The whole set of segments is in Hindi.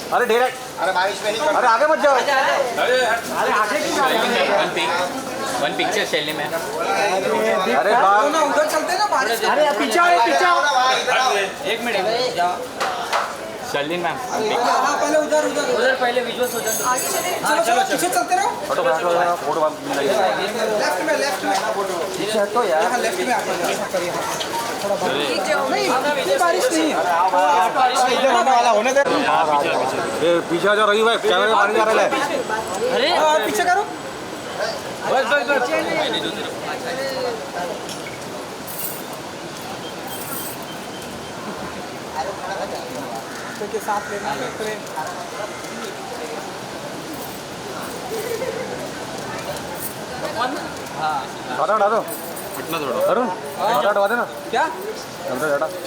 अरे ढेर अरे बारिश में नहीं अरे आगे मत जाओ। अरे आगे क्यों जा रहे हो? वन पिक्चर शैली में। अरे बाप ना उधर चलते ना बारिश। अरे पीछे आओ पीछे आओ। एक मिनट जाओ शैली मैम। हाँ पहले उधर उधर उधर पहले विजुअल्स हो जाए। चलो चलो पीछे चलते रहो। फोटो फोटो लेफ्ट में पीछे हटो यार। यहाँ लेफ्ट में आप नहीं इतनी बारिश नहीं है। इधर होने वाला होने दे। ये पीछे जो रही भाई कैमरे में पानी जा रहा है। अरे और पीछे करो। बस के साथ लेना है ट्रेन। छाता हटा दो अरुण, छाता हटवा देना। क्या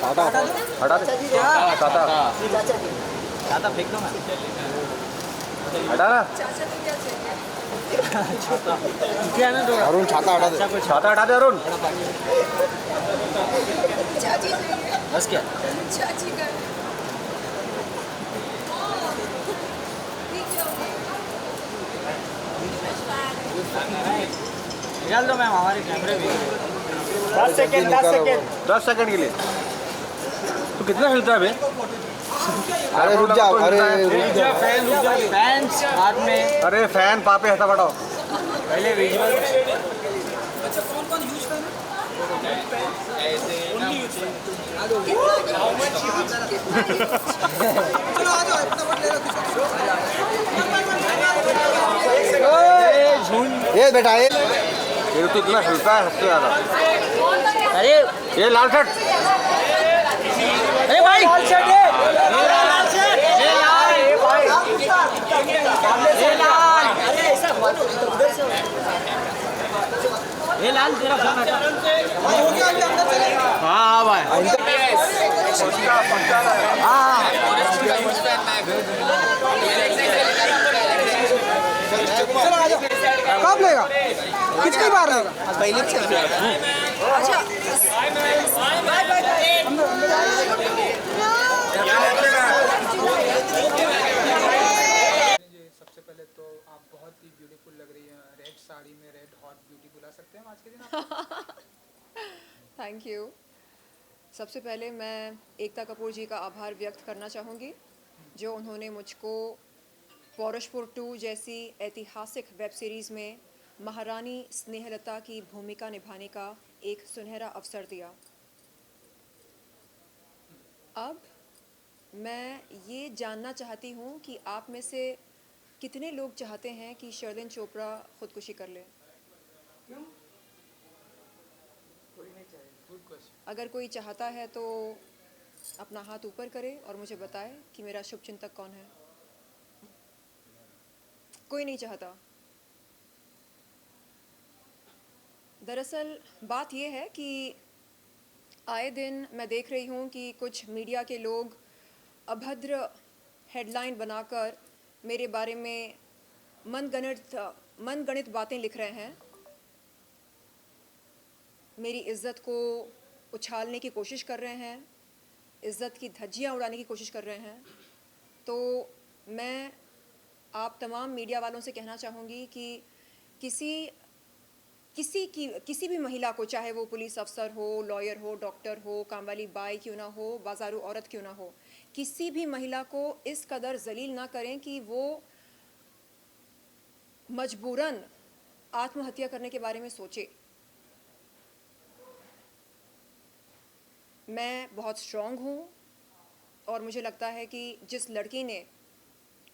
छाता हटा दे। छाता ज़्यादा फेंक दो मैं। हटा ना। क्या ना दो अरुण छाता हटा दे। छाता हटा दे अरुण। बस क्या निकाल दो मैम हमारे कैमरे भी। 10 सेकंड 10 सेकंड के लिए तो कितना हिलता है बे? अरे रुक जाओ। अरे फैंस बाद में। अरे फैन पापे हटा बढ़ाओ। पहले विजुअल। अच्छा कौन कौन यूज कर चलो आ जाओ इतना मत ले लो। ये बेटा ये ये तो इतना हिलता है सबसे ज्यादा। अरे ये लाल शर्ट। अरे भाई लाल शर्ट है। लाल शर्ट। ये लाल तेरा फोन हटा। हो गया अभी अंदर चले। हाँ भाई चलो आ जाओ। कब लेगा? कितनी बार लेगा? पहले अच्छा सबसे पहले तो आप बहुत ही ब्यूटीफुल लग रही हैं रेड साड़ी में। रेड हॉट ब्यूटी बुला सकते हैं हम आज के दिन आपको? Thank you. सबसे पहले मैं एकता कपूर जी का आभार व्यक्त करना चाहूँगी जो उन्होंने मुझको पौरुषपुर 2 जैसी ऐतिहासिक वेब सीरीज़ में महारानी स्नेहलता की भूमिका निभाने का एक सुनहरा अवसर दिया। अब मैं ये जानना चाहती हूँ कि आप में से कितने लोग चाहते हैं कि शर्लिन चोपड़ा खुदकुशी कर ले? अगर कोई चाहता है तो अपना हाथ ऊपर करे और मुझे बताए कि मेरा शुभचिंतक कौन है। कोई नहीं चाहता। दरअसल बात यह है कि आए दिन मैं देख रही हूँ कि कुछ मीडिया के लोग अभद्र हेडलाइन बनाकर मेरे बारे में मनगढ़ंत बातें लिख रहे हैं। मेरी इज़्ज़त को उछालने की कोशिश कर रहे हैं, इज़्ज़त की धज्जियाँ उड़ाने की कोशिश कर रहे हैं। तो मैं आप तमाम मीडिया वालों से कहना चाहूँगी कि किसी भी महिला को, चाहे वो पुलिस अफसर हो, लॉयर हो, डॉक्टर हो, काम वाली बाई क्यों ना हो, बाजारू औरत क्यों ना हो, किसी भी महिला को इस कदर जलील ना करें कि वो मजबूरन आत्महत्या करने के बारे में सोचे। मैं बहुत स्ट्रॉन्ग हूँ और मुझे लगता है कि जिस लड़की ने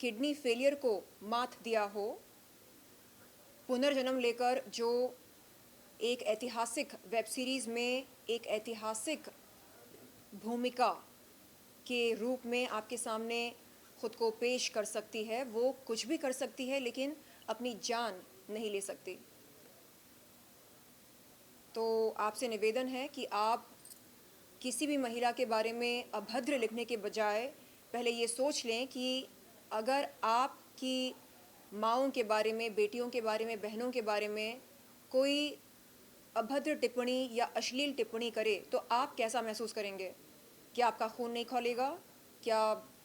किडनी फेलियर को मात दिया हो, पुनर्जन्म लेकर जो एक ऐतिहासिक वेब सीरीज़ में एक ऐतिहासिक भूमिका के रूप में आपके सामने ख़ुद को पेश कर सकती है, वो कुछ भी कर सकती है लेकिन अपनी जान नहीं ले सकती। तो आपसे निवेदन है कि आप किसी भी महिला के बारे में अभद्र लिखने के बजाय पहले ये सोच लें कि अगर आपकी माँओं के बारे में, बेटियों के बारे में, बहनों के बारे में कोई अभद्र टिप्पणी या अश्लील टिप्पणी करे तो आप कैसा महसूस करेंगे? क्या आपका खून नहीं खौलेगा? क्या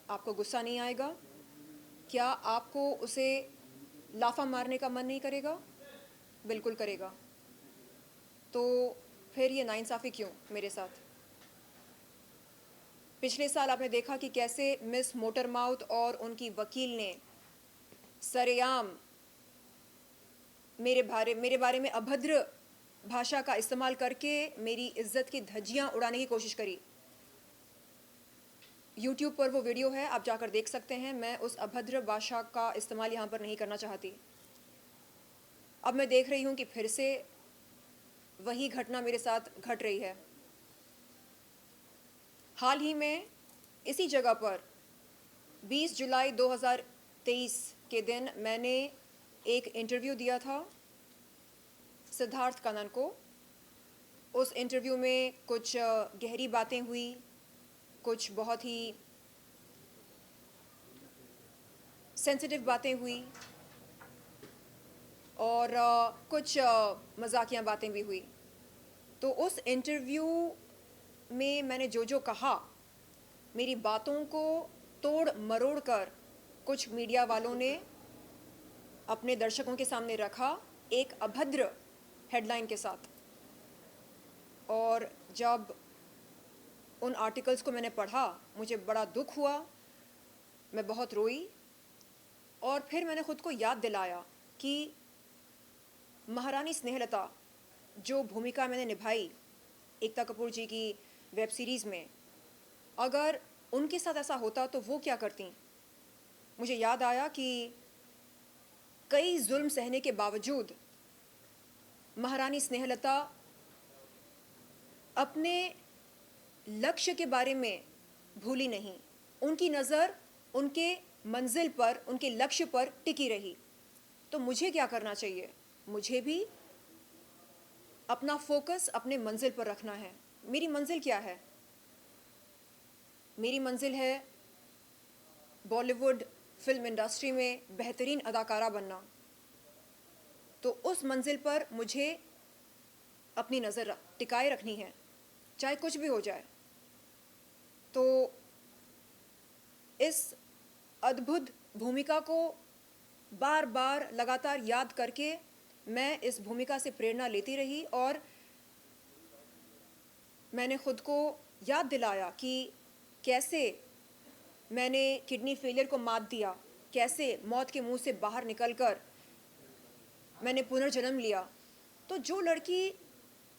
आपको गुस्सा नहीं आएगा? क्या आपको उसे लाफा मारने का मन नहीं करेगा? बिल्कुल करेगा। तो फिर ये नाइंसाफ़ी क्यों मेरे साथ? पिछले साल आपने देखा कि कैसे मिस मोटरमाउथ और उनकी वकील ने सरेआम मेरे बारे में अभद्र भाषा का इस्तेमाल करके मेरी इज्जत की धज्जियां उड़ाने की कोशिश करी। YouTube पर वो वीडियो है, आप जाकर देख सकते हैं। मैं उस अभद्र भाषा का इस्तेमाल यहाँ पर नहीं करना चाहती। अब मैं देख रही हूँ कि फिर से वही घटना मेरे साथ घट रही है। हाल ही में इसी जगह पर 20 जुलाई 2023 के दिन मैंने एक इंटरव्यू दिया था सिद्धार्थ कनन को। उस इंटरव्यू में कुछ गहरी बातें हुई, कुछ बहुत ही सेंसिटिव बातें हुई और कुछ मजाकिया बातें भी हुई। तो उस इंटरव्यू में मैंने जो कहा, मेरी बातों को तोड़ मरोड़ कर कुछ मीडिया वालों ने अपने दर्शकों के सामने रखा एक अभद्र हेडलाइन के साथ। और जब उन आर्टिकल्स को मैंने पढ़ा, मुझे बड़ा दुख हुआ, मैं बहुत रोई और फिर मैंने खुद को याद दिलाया कि महारानी स्नेहलता जो भूमिका मैंने निभाई एकता कपूर जी की वेब सीरीज़ में, अगर उनके साथ ऐसा होता तो वो क्या करती। मुझे याद आया कि कई जुल्म सहने के बावजूद महारानी स्नेहलता अपने लक्ष्य के बारे में भूली नहीं। उनकी नज़र उनके मंजिल पर, उनके लक्ष्य पर टिकी रही। तो मुझे क्या करना चाहिए? मुझे भी अपना फोकस अपने मंजिल पर रखना है। मेरी मंजिल क्या है? मेरी मंजिल है बॉलीवुड फिल्म इंडस्ट्री में बेहतरीन अदाकारा बनना। तो उस मंजिल पर मुझे अपनी नज़र टिकाए रखनी है, चाहे कुछ भी हो जाए। तो इस अद्भुत भूमिका को बार बार लगातार याद करके मैं इस भूमिका से प्रेरणा लेती रही और मैंने खुद को याद दिलाया कि कैसे मैंने किडनी फेलियर को मात दिया, कैसे मौत के मुंह से बाहर निकलकर मैंने पुनर्जन्म लिया। तो जो लड़की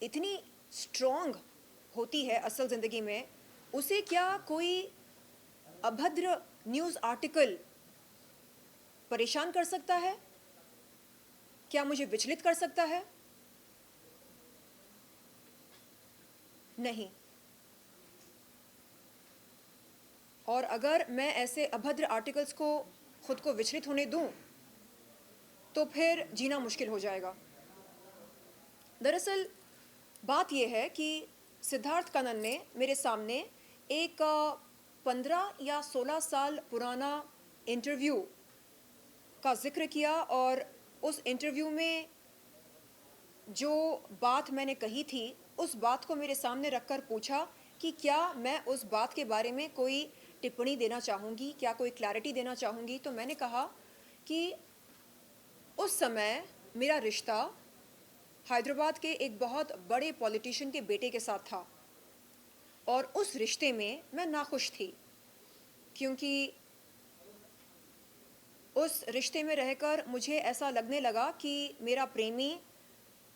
इतनी स्ट्रॉन्ग होती है असल ज़िंदगी में, उसे क्या कोई अभद्र न्यूज़ आर्टिकल परेशान कर सकता है? क्या मुझे विचलित कर सकता है? नहीं। और अगर मैं ऐसे अभद्र आर्टिकल्स को खुद को विचलित होने दूं, तो फिर जीना मुश्किल हो जाएगा। दरअसल बात यह है कि सिद्धार्थ कनन ने मेरे सामने एक 15 या 16 साल पुराना इंटरव्यू का जिक्र किया और उस इंटरव्यू में जो बात मैंने कही थी, उस बात को मेरे सामने रखकर पूछा कि क्या मैं उस बात के बारे में कोई टिप्पणी देना चाहूँगी, क्या कोई क्लैरिटी देना चाहूँगी। तो मैंने कहा कि उस समय मेरा रिश्ता हैदराबाद के एक बहुत बड़े पॉलिटिशियन के बेटे के साथ था और उस रिश्ते में मैं नाखुश थी, क्योंकि उस रिश्ते में रहकर मुझे ऐसा लगने लगा कि मेरा प्रेमी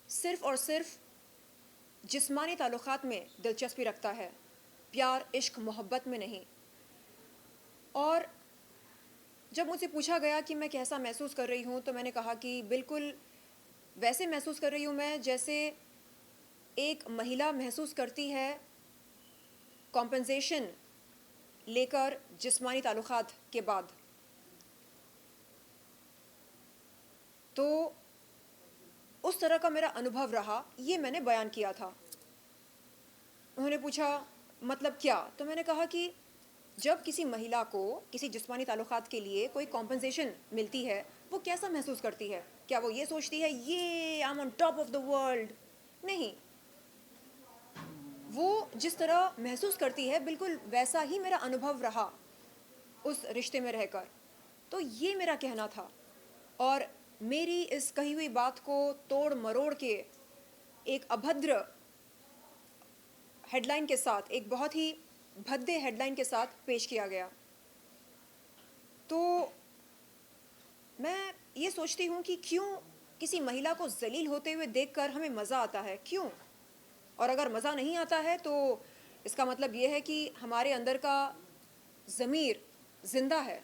सिर्फ़ और सिर्फ जिस्मानी ताल्लुक़ात में दिलचस्पी रखता है, प्यार, इश्क, मोहब्बत में नहीं। और जब मुझसे पूछा गया कि मैं कैसा महसूस कर रही हूँ, तो मैंने कहा कि बिल्कुल वैसे महसूस कर रही हूँ मैं जैसे एक महिला महसूस करती है कॉम्पेंसेशन लेकर जिस्मानी ताल्लुक़ात के बाद। तो उस तरह का मेरा अनुभव रहा, ये मैंने बयान किया था। उन्होंने पूछा मतलब क्या? तो मैंने कहा कि जब किसी महिला को किसी जिस्मानी ताल्लुक़ात के लिए कोई कॉम्पेंसेशन मिलती है, वो कैसा महसूस करती है? क्या वो ये सोचती है ये I am on top of the world? नहीं, वो जिस तरह महसूस करती है बिल्कुल वैसा ही मेरा अनुभव रहा उस रिश्ते में रहकर। तो ये मेरा कहना था, और मेरी इस कही हुई बात को तोड़ मरोड़ के एक अभद्र हेडलाइन के साथ, एक बहुत ही भद्दे हेडलाइन के साथ पेश किया गया। तो मैं ये सोचती हूँ कि क्यों किसी महिला को जलील होते हुए देखकर हमें मज़ा आता है, क्यों? और अगर मज़ा नहीं आता है तो इसका मतलब ये है कि हमारे अंदर का ज़मीर ज़िंदा है,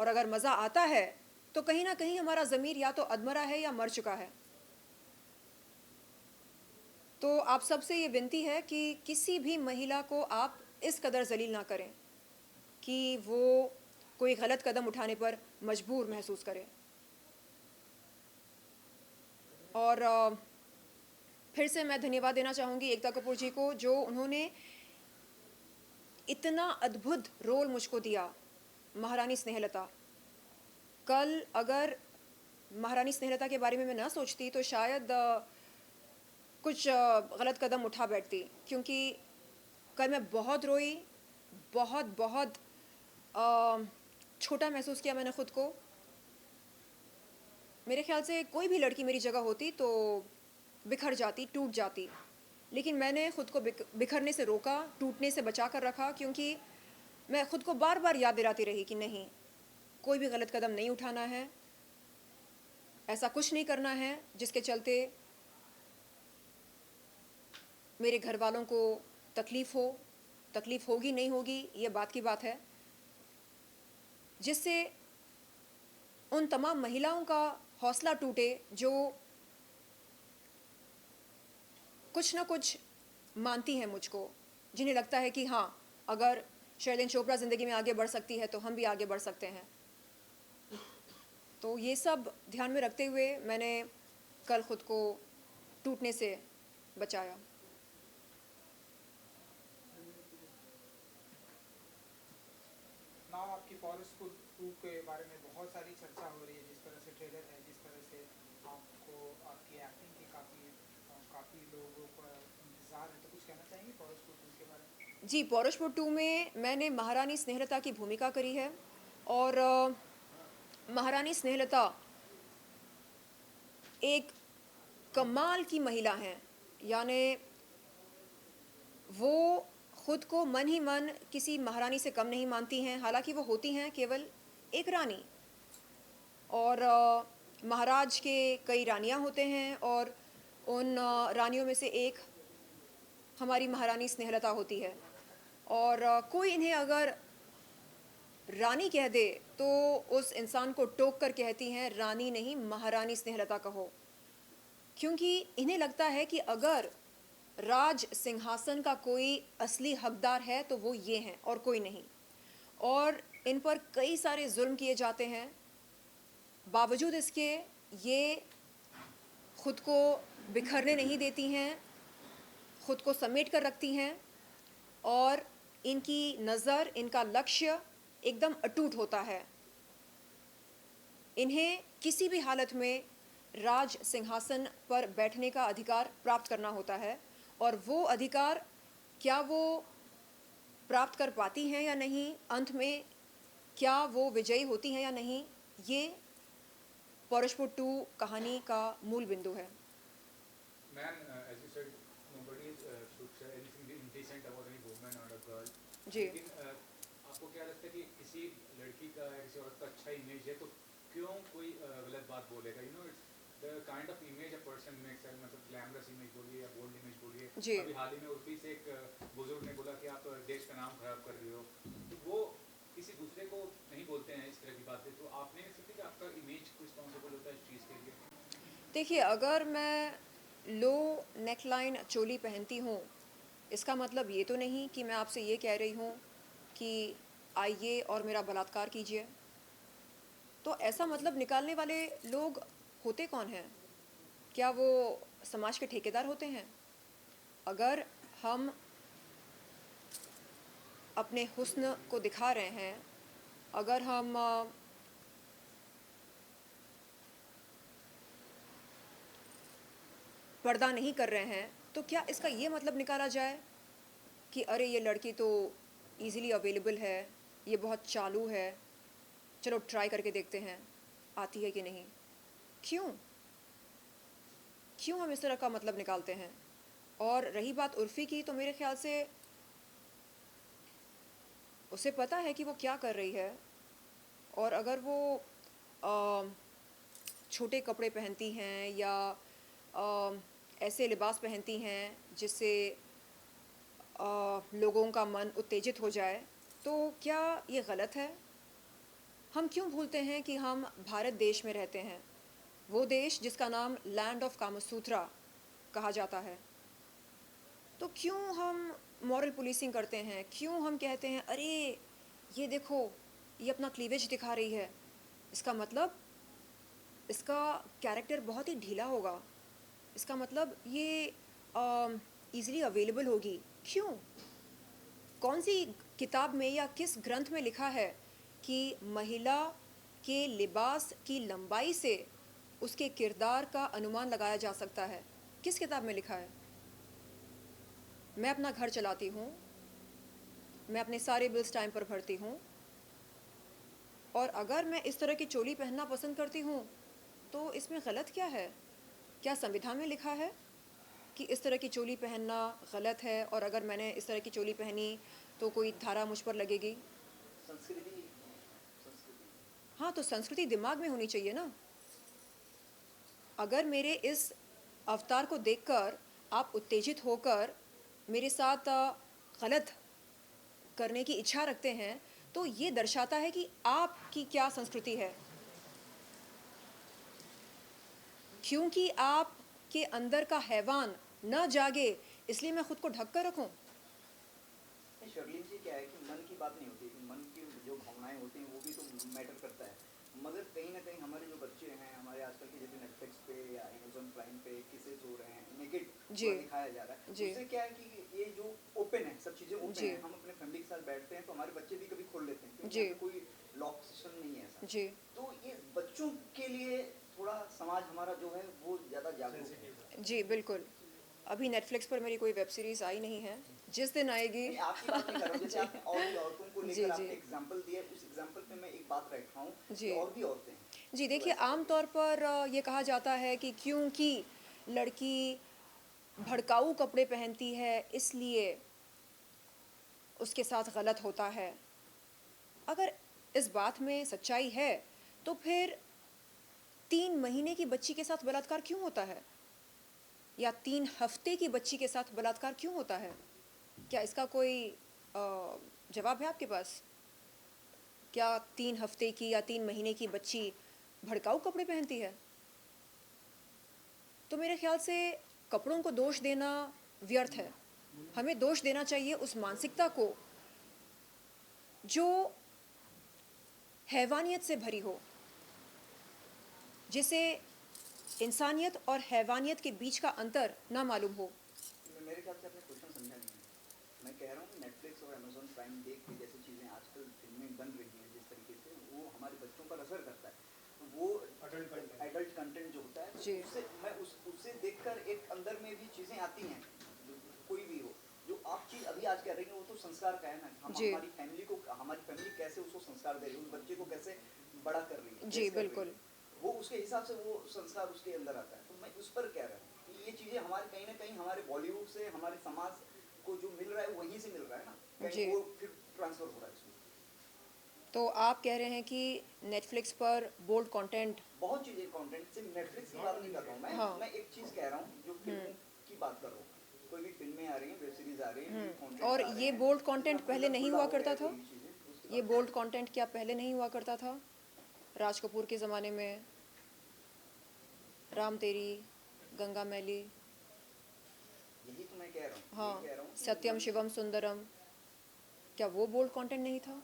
और अगर मज़ा आता है तो कहीं ना कहीं हमारा ज़मीर या तो अधमरा है या मर चुका है। तो आप सबसे ये विनती है कि किसी भी महिला को आप इस कदर जलील ना करें कि वो कोई गलत कदम उठाने पर मजबूर महसूस करे। और फिर से मैं धन्यवाद देना चाहूँगी एकता कपूर जी को, जो उन्होंने इतना अद्भुत रोल मुझको दिया, महारानी स्नेहलता। कल अगर महारानी स्नेहलता के बारे में मैं ना सोचती तो शायद कुछ गलत कदम उठा बैठती, क्योंकि कल मैं बहुत रोई, बहुत छोटा महसूस किया मैंने ख़ुद को। मेरे ख्याल से कोई भी लड़की मेरी जगह होती तो बिखर जाती, टूट जाती, लेकिन मैंने ख़ुद को बिखरने से रोका, टूटने से बचा कर रखा, क्योंकि मैं ख़ुद को बार बार याद दिलाती रही कि नहीं, कोई भी गलत कदम नहीं उठाना है, ऐसा कुछ नहीं करना है जिसके चलते मेरे घर वालों को तकलीफ़ होगी नहीं होगी ये बात की बात है, जिससे उन तमाम महिलाओं का हौसला टूटे जो कुछ ना कुछ मानती हैं मुझको, जिन्हें लगता है कि हाँ, अगर शर्लिन चोपड़ा ज़िंदगी में आगे बढ़ सकती है तो हम भी आगे बढ़ सकते हैं। तो ये सब ध्यान में रखते हुए मैंने कल ख़ुद को टूटने से बचाया। नाउ आपकी फॉरेस्ट 2 के बारे में बहुत सारी चर्चा हो रही है, जिस तरह से ट्रेलर है, जिस तरह से आपको आपकी एक्टिंग की काफ़ी लोगों का इंतज़ार है, तो कुछ कहना चाहेंगे फॉरेस्ट 2 के बारे में? जी, पौरुषपुर 2 में मैंने महारानी स्नेहलता की भूमिका करी है, और महारानी स्नेहलता एक कमाल की महिला हैं। यानी वो ख़ुद को मन ही मन किसी महारानी से कम नहीं मानती हैं, हालांकि वो होती हैं केवल एक रानी, और महाराज के कई रानियां होते हैं, और उन रानियों में से एक हमारी महारानी स्नेहलता होती है। और कोई इन्हें अगर रानी कह दे तो उस इंसान को टोक कर कहती हैं, रानी नहीं, महारानी स्नेहलता कहो, क्योंकि इन्हें लगता है कि अगर राज सिंहासन का कोई असली हकदार है तो वो ये हैं और कोई नहीं। और इन पर कई सारे जुल्म किए जाते हैं, बावजूद इसके ये ख़ुद को बिखरने नहीं देती हैं, ख़ुद को समेट कर रखती हैं, और इनकी नज़र, इनका लक्ष्य एकदम अटूट होता है। इन्हें किसी भी हालत में राज सिंहासन पर बैठने का अधिकार प्राप्त करना होता है, और वो अधिकार क्या वो प्राप्त कर पाती हैं या नहीं, अंत में क्या वो विजयी होती हैं या नहीं, ये पौरुषपुर 2 कहानी का मूल बिंदु है। Man, as you said, nobody should say anything indecent about any woman or a girl. जी। लेकिन आपको क्या लगता है कि किसी लड़की का या किसी औरत का अच्छा इमेज है तो क्यों कोई गलत बात बोलेगा? You know, it's the kind of image a person makes, मतलब ग्लैमरस इमेज बोलिए या बोल्ड इमेज बोलिए। जी। अभी हाल ही में उर्फी से एक बुजुर्ग ने बोला कि आप देश का नाम खराब कर रही हो, तो वो किसी दूसरे को नहीं बोलते हैं इस तरह की बातें, तो आपने सोचा कि आपका इमेज रिस्पॉन्सिबल होता है इस चीज़ के लिए? देखिए, अगर मैं लो नेकलाइन चोली पहनती हूँ, इसका मतलब ये तो नहीं कि मैं आपसे ये कह रही हूँ कि आइए और मेरा बलात्कार कीजिए। तो ऐसा मतलब निकालने वाले लोग होते कौन हैं? क्या वो समाज के ठेकेदार होते हैं? अगर हम अपने हुस्न को दिखा रहे हैं, अगर हम पर्दा नहीं कर रहे हैं, तो क्या इसका ये मतलब निकाला जाए कि अरे ये लड़की तो इजीली अवेलेबल है, ये बहुत चालू है, चलो ट्राई करके देखते हैं आती है कि नहीं। क्यों क्यों हम इस तरह का मतलब निकालते हैं? और रही बात उर्फ़ी की, तो मेरे ख्याल से उसे पता है कि वो क्या कर रही है, और अगर वो छोटे कपड़े पहनती हैं या ऐसे लिबास पहनती हैं जिससे लोगों का मन उत्तेजित हो जाए, तो क्या ये गलत है? हम क्यों भूलते हैं कि हम भारत देश में रहते हैं, वो देश जिसका नाम लैंड ऑफ कामसूत्रा कहा जाता है। तो क्यों हम मॉरल पुलिसिंग करते हैं? क्यों हम कहते हैं अरे ये देखो, ये अपना क्लीवेज दिखा रही है, इसका मतलब इसका कैरेक्टर बहुत ही ढीला होगा, इसका मतलब ये ईज़िली अवेलेबल होगी। क्यों? कौन सी किताब में या किस ग्रंथ में लिखा है कि महिला के लिबास की लंबाई से उसके किरदार का अनुमान लगाया जा सकता है? किस किताब में लिखा है? मैं अपना घर चलाती हूँ, मैं अपने सारे बिल्स टाइम पर भरती हूँ, और अगर मैं इस तरह की चोली पहनना पसंद करती हूँ तो इसमें गलत क्या है? क्या संविधान में लिखा है कि इस तरह की चोली पहनना गलत है, और अगर मैंने इस तरह की चोली पहनी तो कोई धारा मुझ पर लगेगी? हाँ, तो संस्कृति दिमाग में होनी चाहिए ना। अगर मेरे इस अवतार को देखकर आप उत्तेजित होकर मेरे साथ गलत करने की इच्छा रखते हैं, तो ये दर्शाता है कि आपकी क्या संस्कृति है। क्योंकि आपके अंदर का हैवान न जागे, इसलिए मैं खुद को ढक कर रखूं। शर्लिन जी, क्या है कि मन की बात नहीं होती, मन की जो भावनाएं होती हैं वो भी तो मैटर करता है। मगर कहीं ना कहीं हमारे जो बच्चे हैं, हमारे आजकल के जैसे नेटफ्लिक्स पे या अमेज़न प्राइम पे किसेस हो रहे हैं, नेकेड दिखाया जा रहा है, उससे क्या है कि ये जो ओपन है, सब चीजें ओपन है, हम अपने फैमिली के साथ बैठते हैं तो हमारे बच्चे भी कभी खोल लेते हैं, क्योंकि कोई लॉक सिस्टम नहीं है ऐसा जी। तो ये बच्चों के लिए थोड़ा समाज हमारा जो है वो ज्यादा जागरूक है। जी बिल्कुल। अभी नेटफ्लिक्स पर मेरी कोई वेब सीरीज़ आई नहीं है, जिस दिन आएगी। आपकी बात नहीं कर रहा हूं, जैसे आपने और भी औरतों को लेकर आपने एग्जांपल दिया, उस एग्जांपल पे मैं एक बात रख रहा हूं कि और भी औरतें हैं। जी देखिए, आमतौर पर ये कहा जाता है कि क्योंकि लड़की भड़काऊ कपड़े पहनती है इसलिए उसके साथ गलत होता है। अगर इस बात में सच्चाई है तो फिर 3 महीने की बच्ची के साथ बलात्कार क्यों होता है, या 3 हफ्ते की बच्ची के साथ बलात्कार क्यों होता है? क्या इसका कोई जवाब है आपके पास? क्या 3 हफ्ते की या 3 महीने की बच्ची भड़काऊ कपड़े पहनती है? तो मेरे ख्याल से कपड़ों को दोष देना व्यर्थ है। हमें दोष देना चाहिए उस मानसिकता को जो हैवानियत से भरी हो, जिसे इंसानियत और हैवानियत के बीच का अंतर ना मालूम हो। मेरे ख्याल से आपने क्वेश्चन समझा नहीं है। मैं कह रहा हूँ नेटफ्लिक्स और अमेज़न प्राइम देख के जैसी चीज़ें आजकल फिल्में बन रही हैं, जिस तरीके से वो हमारे बच्चों पर असर करता है। वो एडल्ट कंटेंट जो होता है, उससे देखकर एक अंदर में भी चीज़ें आती हैं, कोई भी हो। जो आप चीज़ अभी आज कह रही हैं वो तो संस्कार का है ना, हमारी फैमिली कैसे उसको संस्कार दे रही है, उस बच्चे को कैसे बड़ा कर रही है। जी बिल्कुल। वो उसके हिसाब से वो संस्कार उसके अंदर आता है। तो मैं उस पर कह रहा हूँ कि ये चीज़ें हमारे कहीं ना कहीं हमारे बॉलीवुड से, हमारे समाज को जो मिल रहा है वहीं से मिल रहा है ना, कहीं वो फिर ट्रांसफर हो रहा है इसमें। तो आप कह रहे हैं कि नेटफ्लिक्स पर बोल्ड कंटेंट, बहुत चीज़ें कंटेंट से, नेटफ्लिक्स की बात नहीं कर रहा हूँ मैं। हाँ। मैं एक चीज़ कह रहा हूँ जो फिल्मों की बात कर रहा हूँ। कोई भी फिल्में आ रही हैं, वेब सीरीज आ रही हैं, और ये बोल्ड कंटेंट पहले नहीं हुआ करता था? ये बोल्ड कंटेंट क्या पहले नहीं हुआ करता था? राज कपूर के ज़माने में राम तेरी, गंगा मैली, यही तो मैं कह रहा हूँ। हाँ, सत्यम शिवम सुंदरम, क्या वो बोल्ड कंटेंट नहीं था?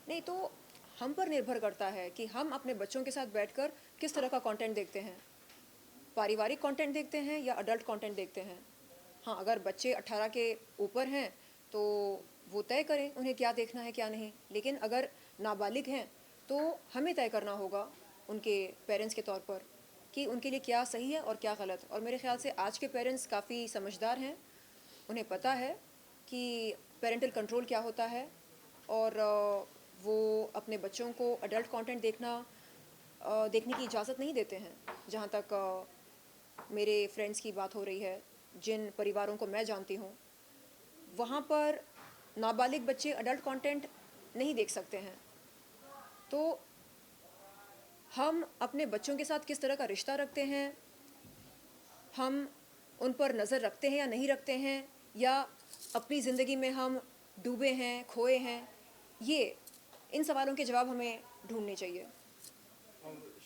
नहीं, तो हम पर निर्भर करता है कि हम अपने बच्चों के साथ बैठकर किस तरह का कंटेंट देखते हैं। पारिवारिक कंटेंट देखते हैं या अडल्ट कंटेंट देखते हैं। हाँ, अगर बच्चे 18 के ऊपर हैं तो वो तय करें उन्हें क्या देखना है क्या नहीं, लेकिन अगर नाबालिग हैं तो हमें तय करना होगा उनके पेरेंट्स के तौर पर कि उनके लिए क्या सही है और क्या गलत। और मेरे ख्याल से आज के पेरेंट्स काफ़ी समझदार हैं, उन्हें पता है कि पेरेंटल कंट्रोल क्या होता है और वो अपने बच्चों को अडल्ट कंटेंट देखने की इजाज़त नहीं देते हैं। जहाँ तक मेरे फ्रेंड्स की बात हो रही है, जिन परिवारों को मैं जानती हूँ, वहाँ पर नाबालिग बच्चे अडल्ट कंटेंट नहीं देख सकते हैं। तो हम अपने बच्चों के साथ किस तरह का रिश्ता रखते हैं, हम उन पर नज़र रखते हैं या नहीं रखते हैं, या अपनी ज़िंदगी में हम डूबे हैं, खोए हैं, ये इन सवालों के जवाब हमें ढूंढने चाहिए।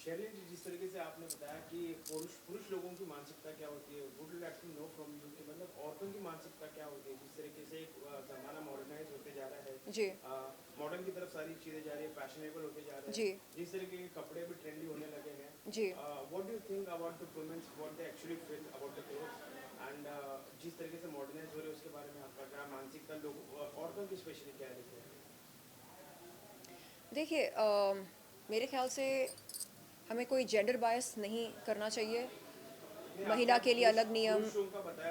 शैलेंद्र जी, जिस तरीके से आपने बताया कि पुरुष लोगों की मानसिकता क्या होती है, would you like to know from you कि मतलब औरतों की मानसिकता क्या होती है, जिस तरीके से ज़माना मॉडर्नाइज होते जा रहा है, जी मॉडर्न की तरफ सारी चीज़ें जा रही है, फैशनेबल होते जा रहे जी हैं, जिस तरीके के कपड़े भी ट्रेंडी होने लगे हैं, जी what do you think about the womens, what they actually feel about the clothes, and जिस तरीके से मॉडर्नाइज हो रहे हैं उसके बारे में आपका क्या मानसिकता, लोग औरतों की स्पेशली क्या रहती है? देखिए, मेरे ख्याल से हमें कोई जेंडर बायस नहीं करना चाहिए। महिला के लिए अलग नियम,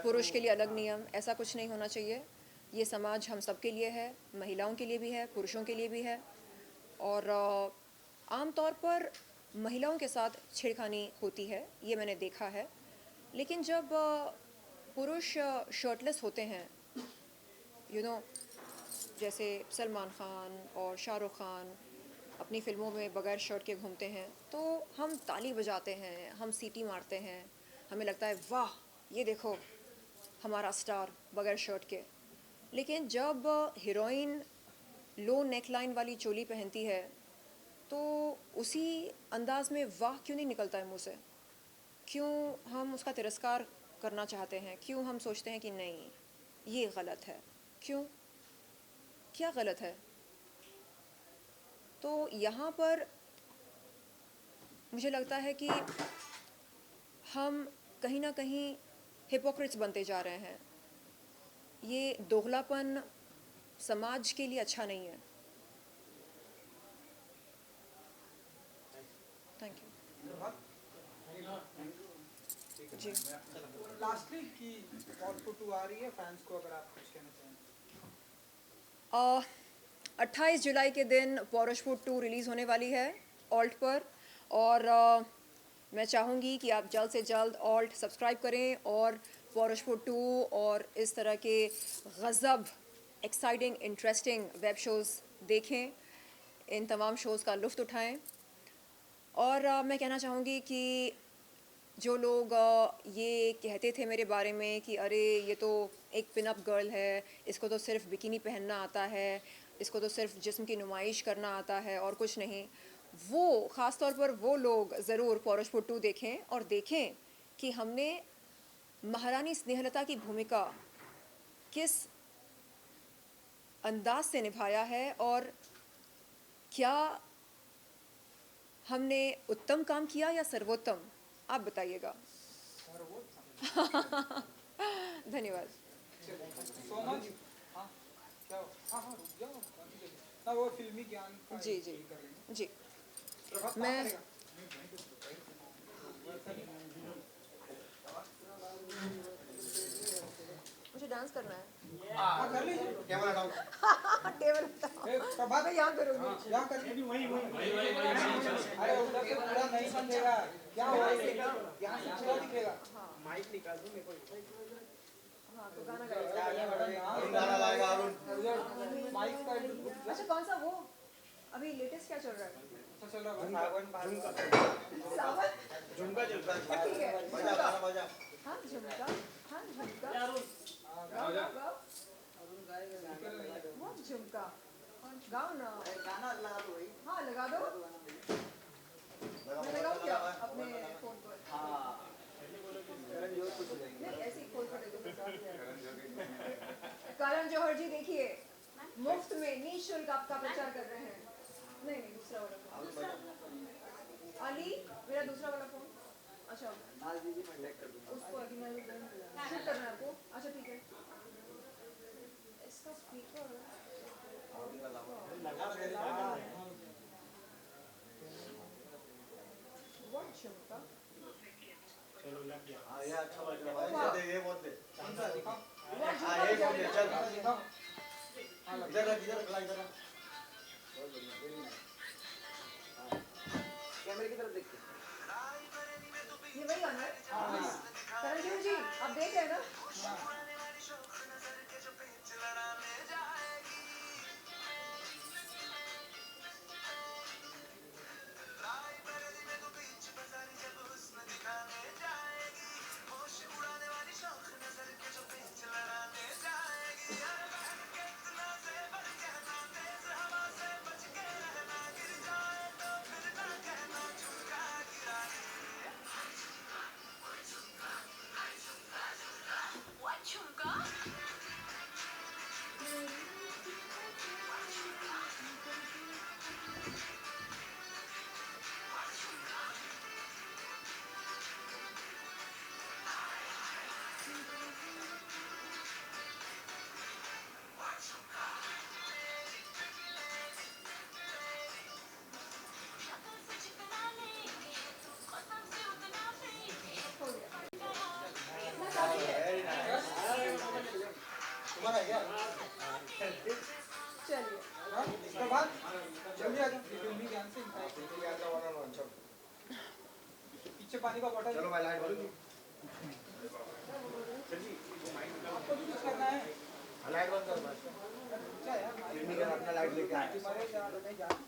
पुरुष के लिए अलग नियम, ऐसा कुछ नहीं होना चाहिए। ये समाज हम सब के लिए है, महिलाओं के लिए भी है, पुरुषों के लिए भी है। और आम तौर पर महिलाओं के साथ छेड़खानी होती है, ये मैंने देखा है। लेकिन जब पुरुष शर्टलेस होते हैं, जैसे सलमान खान और शाहरुख खान अपनी फ़िल्मों में बगैर शर्ट के घूमते हैं, तो हम ताली बजाते हैं, हम सीटी मारते हैं, हमें लगता है वाह, ये देखो हमारा स्टार बगैर शर्ट के। लेकिन जब हीरोइन लो नेकलाइन वाली चोली पहनती है, तो उसी अंदाज में वाह क्यों नहीं निकलता है मुँह से? क्यों हम उसका तिरस्कार करना चाहते हैं? क्यों हम सोचते हैं कि नहीं, ये गलत है? क्यों? क्या गलत है? तो यहाँ पर मुझे लगता है कि हम कहीं ना कहीं हिपोक्रिट्स बनते जा रहे हैं। ये दोगलापन समाज के लिए अच्छा नहीं है। Thank you ji. लास्टली की आउटपुट आ रही है फैंस को, अगर आप कुछ कहना चाहें। 28 जुलाई के दिन पौरुषपुर 2 रिलीज़ होने वाली है ऑल्ट पर, और मैं चाहूँगी कि आप जल्द से जल्द ऑल्ट सब्सक्राइब करें और पौरुषपुर 2 और इस तरह के गज़ब, एक्साइटिंग, इंटरेस्टिंग वेब शोज़ देखें, इन तमाम शोज़ का लुत्फ़ उठाएं। और मैं कहना चाहूँगी कि जो लोग ये कहते थे मेरे बारे में कि अरे ये तो एक पिन अप गर्ल है, इसको तो सिर्फ बिकिनी पहनना आता है, इसको तो सिर्फ जिस्म की नुमाइश करना आता है और कुछ नहीं, वो ख़ास तौर पर वो लोग ज़रूर पौरुषपुर 2 देखें और देखें कि हमने महारानी स्नेहलता की भूमिका किस अंदाज से निभाया है और क्या हमने उत्तम काम किया या सर्वोत्तम, आप बताइएगा। धन्यवाद। So much. हाँ क्या हो? हाँ हाँ रुक जाओ ना, वो फिल्मी ज्ञान का जी जी कर लेंगे। जी। प्रभात मैं मुझे डांस करना है। हाँ कर लीजिए। Camera down. टेबल प्रभात मैं यहाँ करूँगी। यहाँ कर लीजिए। अरे उधर से पूरा नहीं दिखेगा, क्या हुआ यहाँ से पूरा दिखेगा। माइक निकाल दो मेरे को। हाँ तो गाना गाएगा। गाना गाएगा अरुण। माइक का अच्छा कौन सा वो अभी लेटेस्ट क्या चल रहा है? अच्छा चल रहा है सावन सावन झुमका चल रहा है। ठीक है। बजा गाना बजा। हाँ झुमका, हाँ झुमका गाओ गाओ गाओ। बहुत झुमका गाओ ना। गाना लगा दो भाई। हाँ लगा दो। मैं लगाऊँ क्या अपने फोन पर? हाँ। नहीं ऐसे ही खोल कर दे दो। करण जौहर जी देखिए, मुफ्त में निःशुल्क आपका प्रचार कर रहे हैं। नहीं नहीं दूसरा वाला फोन। अली मेरा दूसरा वाला फोन। अच्छा उसको अभी मैं शूट करना है आपको। अच्छा ठीक है। इसका स्पीकर बहुत झुमका। हाँ ये अच्छा बज रहा है भाई। ये बोल दे। कौन सा दिखाओ? हाँ ये बोल दे चल। दिखाओ। इधर रख इधर रख इधर रख। बहुत बढ़िया, वेरी नाइस। हाँ, कैमरे की तरफ देखते हैं। ये वही गाना है? करण जी आप देख रहे हैं ना? चलिए इसके बाद जल्दी आ जाओ फिल्मी ज्ञान से पीछे पानी का बॉटल चलो भाई लाइट बंद आपको भी कुछ करना है लाइट बंद कर भाई अच्छा यार फिल्मी का अपना लाइट लेके आए हमारे